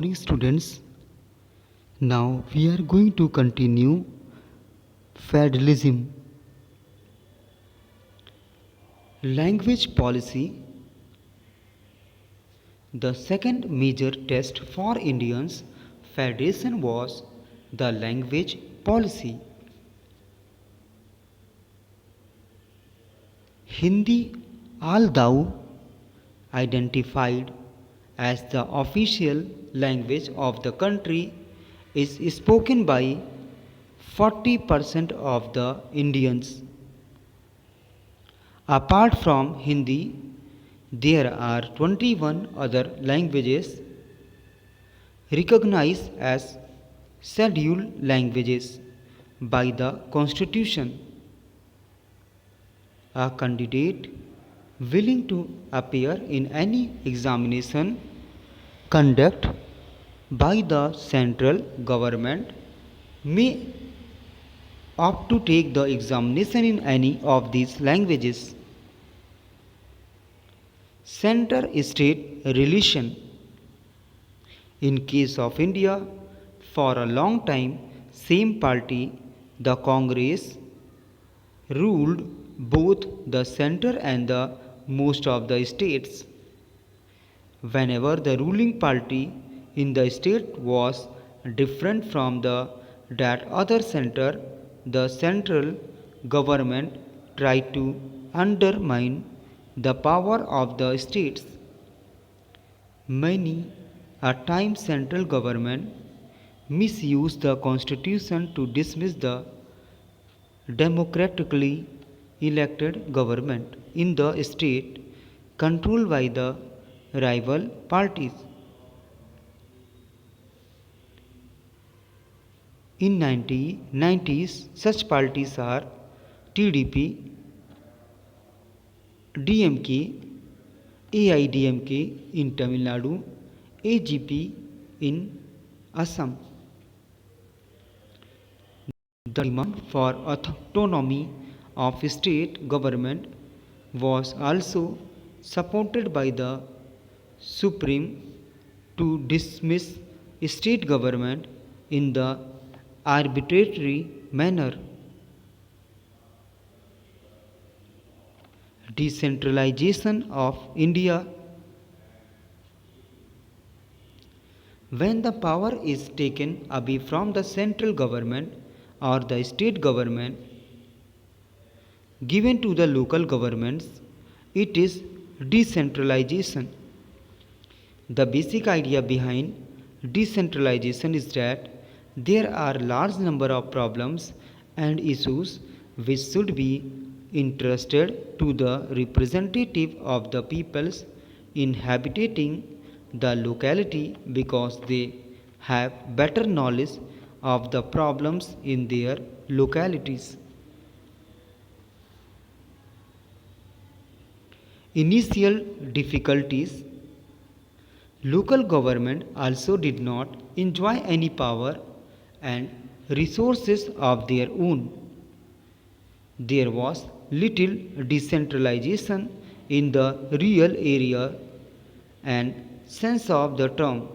Morning students, now we are going to continue federalism. Language policy. The second major test for Indians federation was the language policy. Hindi, although identified as the official language of the country, is spoken by 40% of the Indians. Apart from Hindi, there are 21 other languages recognized as scheduled languages by the Constitution. A candidate willing to appear in any examination conducted by the central government may opt to take the examination in any of these languages. Center-state relation. In case of India, for a long time, same party, the Congress, ruled both the center and the most of the states. Whenever the ruling party in the state was different from that other center, the central government tried to undermine the power of the states. Many a time central government misused the constitution to dismiss the democratically elected government in the state controlled by the rival parties. In 1990s, such parties are TDP, DMK, AIDMK in Tamil Nadu, AGP in Assam. The demand for autonomy of state government was also supported by the Supreme to dismiss state government in the arbitrary manner. Decentralization of India. When the power is taken away from the central government or the state government given to the local governments, it is decentralization. The basic idea behind decentralization is that there are large number of problems and issues which should be entrusted to the representative of the peoples inhabiting the locality because they have better knowledge of the problems in their localities. Initial difficulties. Local government also did not enjoy any power and resources of their own. There was little decentralization in the real area and sense of the term.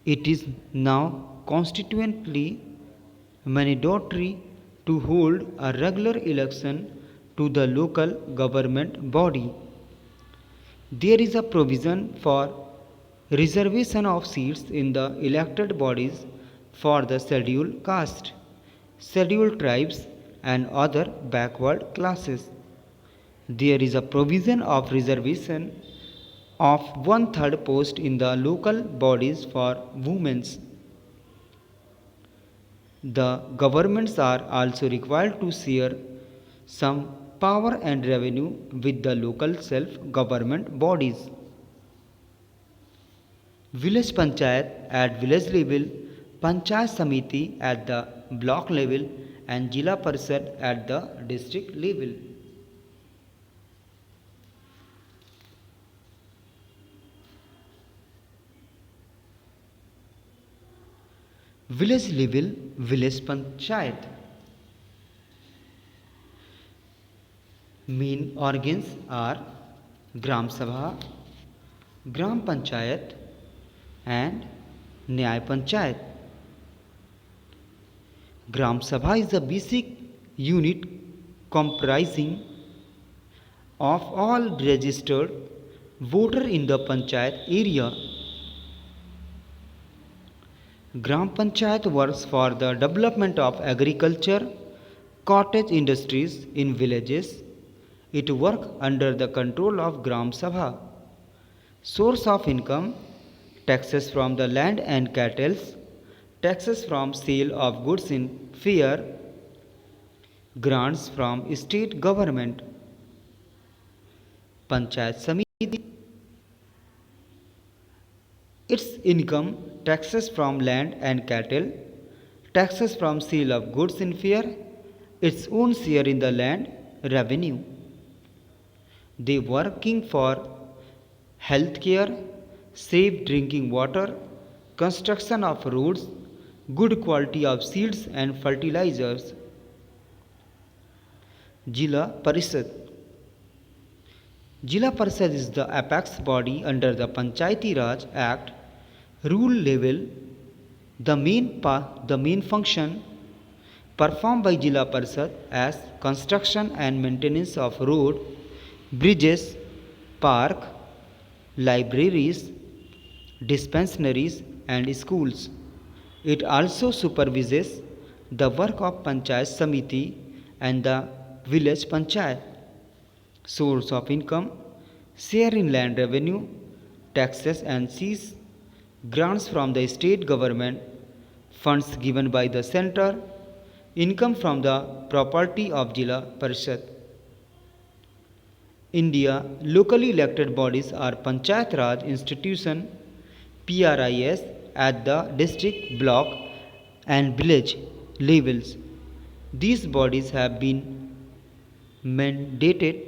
It is now constitutionally mandatory to hold a regular election to the local government body. There is a provision for reservation of seats in the elected bodies for the scheduled caste, scheduled tribes and other backward classes. There is a provision of reservation of 1/3 post in the local bodies for women. The governments are also required to share some power and revenue with the local self-government bodies. Village Panchayat at village level, Panchayat Samiti at the block level and Jila Parishad at the district level. Village level, village panchayat. Main organs are Gram Sabha, Gram Panchayat and Nyay Panchayat. Gram Sabha is a basic unit comprising of all registered voters in the panchayat area. Gram Panchayat works for the development of agriculture, cottage industries in villages. It works under the control of Gram Sabha. Source of income: taxes from the land and cattle, taxes from sale of goods in fair, grants from state government. Panchayat Samiti: its income: taxes from land and cattle, taxes from sale of goods in fair, its own share in the land revenue. They working for health care, safe drinking water, construction of roads, good quality of seeds and fertilizers. Jila Parishad: Jila Parishad is the apex body under the Panchayati Raj Act. Rule level: the main function performed by Jila Parishad as construction and maintenance of road, bridges, park, libraries, dispensaries and schools. It also supervises the work of Panchayat Samiti and the village Panchayat. Source of income: share in land revenue, taxes and cess, grants from the state government, funds given by the center, income from the property of Jila Parishad. India, locally elected bodies are Panchayat Raj institution PRIS at the district, block and village levels. These bodies have been mandated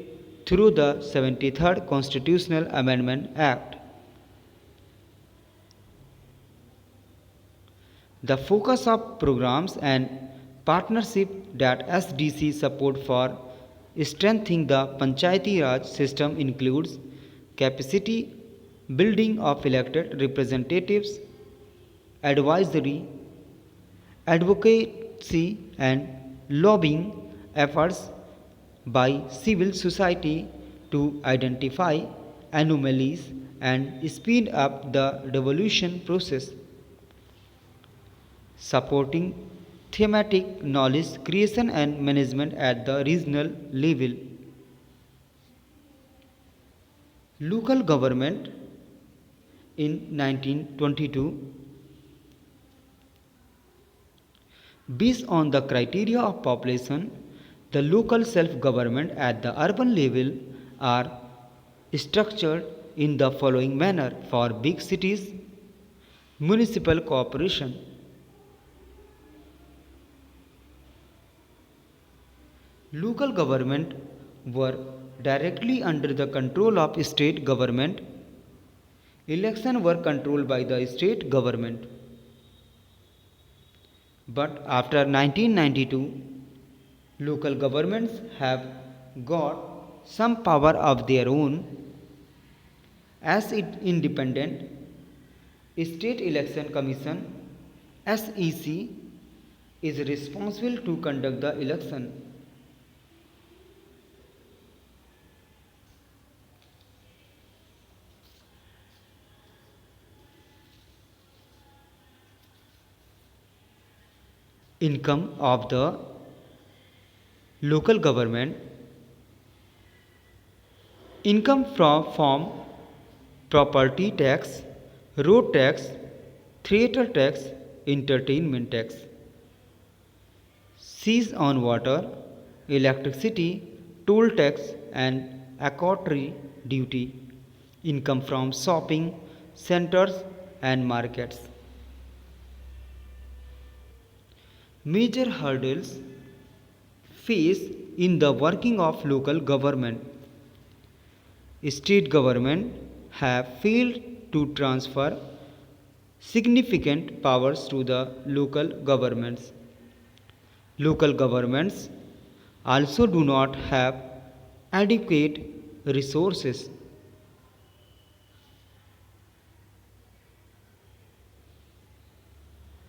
through the 73rd Constitutional Amendment Act. The focus of programs and partnership that SDC support for strengthening the Panchayati Raj system includes capacity building of elected representatives, advisory, advocacy and lobbying efforts by civil society to identify anomalies and speed up the devolution process, supporting thematic knowledge creation and management at the regional level. Local government in 1922. Based on the criteria of population, the local self-government at the urban level are structured in the following manner. For big cities, municipal corporation. Local government were directly under the control of state government. Elections were controlled by the state government. But after 1992, local governments have got some power of their own. As independent State Election Commission SEC is responsible to conduct the election. Income of the local government: income from property tax, road tax, theatre tax, entertainment tax, cess on water, electricity, toll tax and accounting duty, income from shopping centers and markets. Major hurdles faced in the working of local government: state government have failed to transfer significant powers to the local governments. Local governments also do not have adequate resources